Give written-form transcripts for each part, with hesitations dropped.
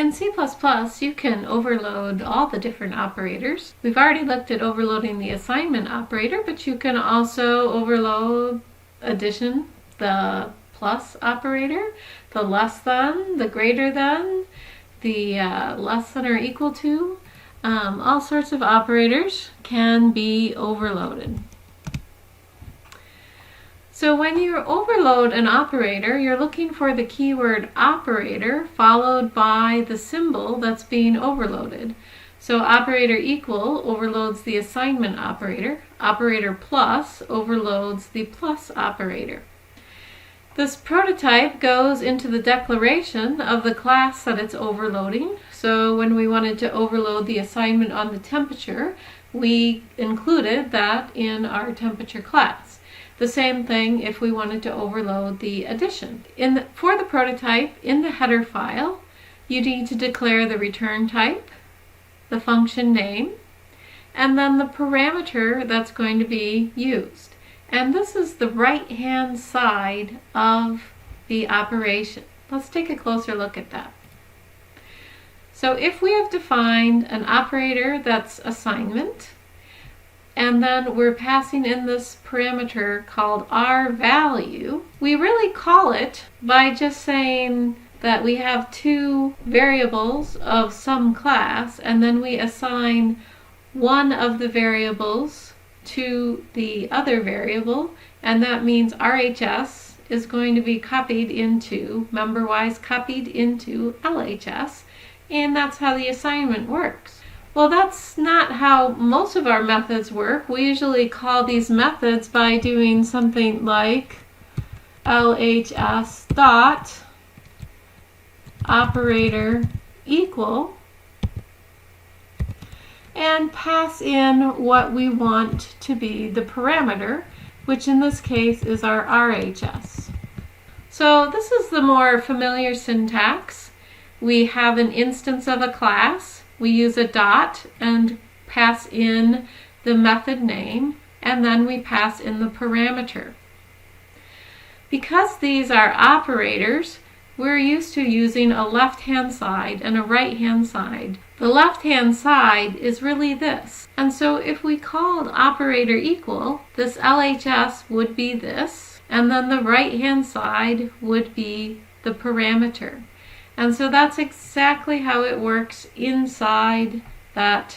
In C++, you can overload all the different operators. We've already looked at overloading the assignment operator, but you can also overload addition, the plus operator, the less than, the greater than, the less than or equal to. All sorts of operators can be overloaded. So when you overload an operator, you're looking for the keyword operator followed by the symbol that's being overloaded. So operator equal overloads the assignment operator. Operator plus overloads the plus operator. This prototype goes into the declaration of the class that it's overloading. So when we wanted to overload the assignment on the temperature, we included that in our temperature class. The same thing if we wanted to overload the addition. For the prototype, in the header file, you need to declare the return type, the function name, and then the parameter that's going to be used. And this is the right-hand side of the operation. Let's take a closer look at that. So if we have defined an operator that's assignment, and then we're passing in this parameter called rValue, we really call it by just saying that we have two variables of some class, and then we assign one of the variables to the other variable, and that means RHS is going to be copied into, member-wise copied into LHS, and that's how the assignment works. Well, that's not how most of our methods work. We usually call these methods by doing something like LHS dot operator equal and pass in what we want to be the parameter, which in this case is our RHS. So this is the more familiar syntax. We have an instance of a class. We use a dot and pass in the method name, and then we pass in the parameter. Because these are operators, we're used to using a left-hand side and a right-hand side. The left-hand side is really this. And so if we called operator equal, this LHS would be this, and then the right-hand side would be the parameter. And so that's exactly how it works inside that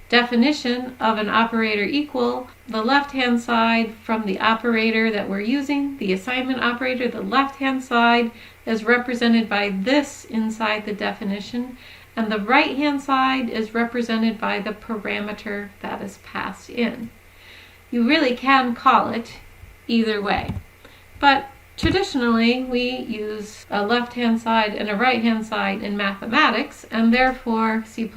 definition of an operator equal. The left-hand side from the operator that we're using, the assignment operator, the left-hand side is represented by this inside the definition, and the right-hand side is represented by the parameter that is passed in. You really can call it either way, but traditionally, we use a left-hand side and a right-hand side in mathematics, and therefore C++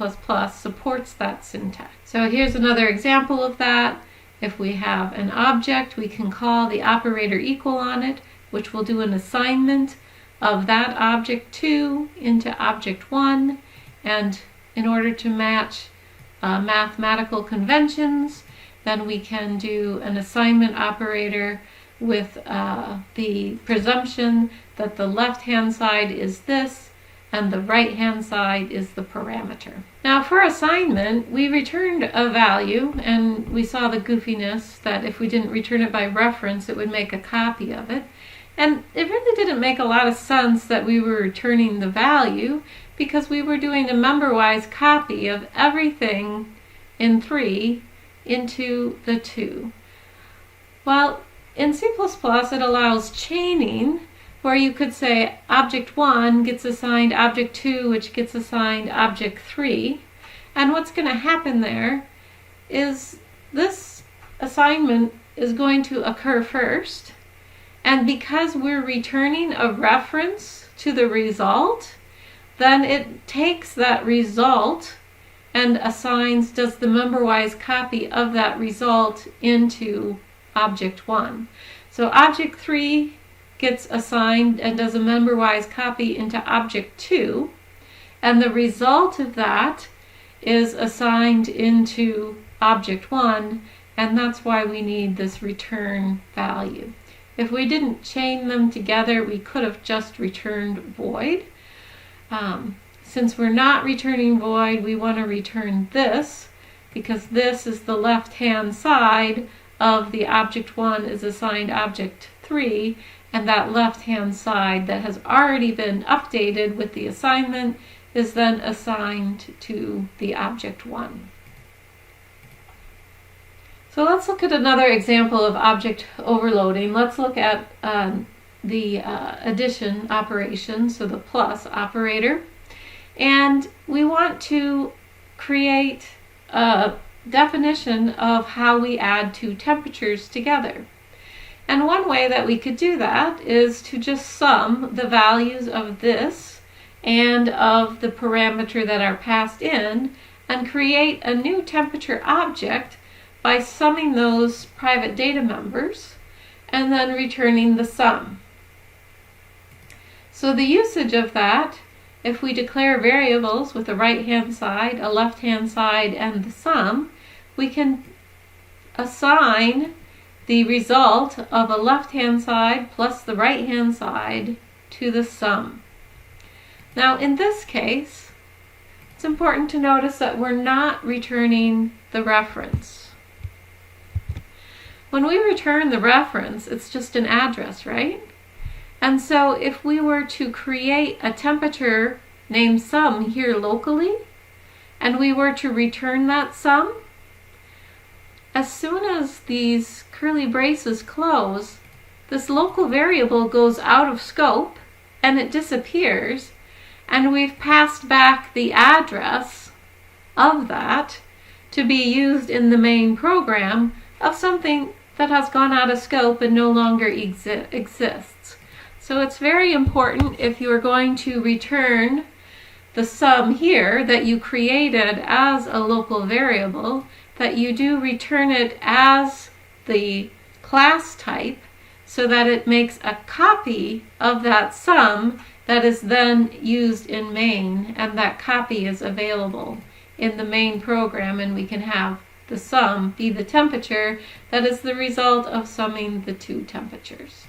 supports that syntax. So here's another example of that. If we have an object, we can call the operator equal on it, which will do an assignment of that object 2 into object 1, and in order to match mathematical conventions, then we can do an assignment operator with the presumption that the left-hand side is this and the right-hand side is the parameter. Now for assignment, we returned a value, and we saw the goofiness that if we didn't return it by reference, it would make a copy of it. And it really didn't make a lot of sense that we were returning the value, because we were doing a member-wise copy of everything in 3 into the 2. Well, in C++, it allows chaining, where you could say object 1 gets assigned object 2, which gets assigned object 3. And what's going to happen there is this assignment is going to occur first. And because we're returning a reference to the result, then it takes that result and assigns, does the member-wise copy of that result into object 1. So object 3 gets assigned and does a member-wise copy into object 2, and the result of that is assigned into object 1, and that's why we need this return value. If we didn't chain them together, we could have just returned void. Since we're not returning void, we want to return this, because this is the left-hand side of the object 1 is assigned object 3, and that left-hand side that has already been updated with the assignment is then assigned to the object 1. So let's look at another example of object overloading. Let's look at the addition operation, so the plus operator. And we want to create a definition of how we add two temperatures together. And one way that we could do that is to just sum the values of this and of the parameter that are passed in and create a new temperature object by summing those private data members and then returning the sum. So the usage of that, if we declare variables with a right-hand side, a left-hand side, and the sum, we can assign the result of a left-hand side plus the right-hand side to the sum. Now in this case, it's important to notice that we're not returning the reference. When we return the reference, it's just an address, right? And so if we were to create a temperature named sum here locally, and we were to return that sum, as soon as these curly braces close, this local variable goes out of scope and it disappears, and we've passed back the address of that to be used in the main program of something that has gone out of scope and no longer exists. So it's very important, if you are going to return the sum here that you created as a local variable, that you do return it as the class type so that it makes a copy of that sum that is then used in main, and that copy is available in the main program, and we can have the sum be the temperature that is the result of summing the two temperatures.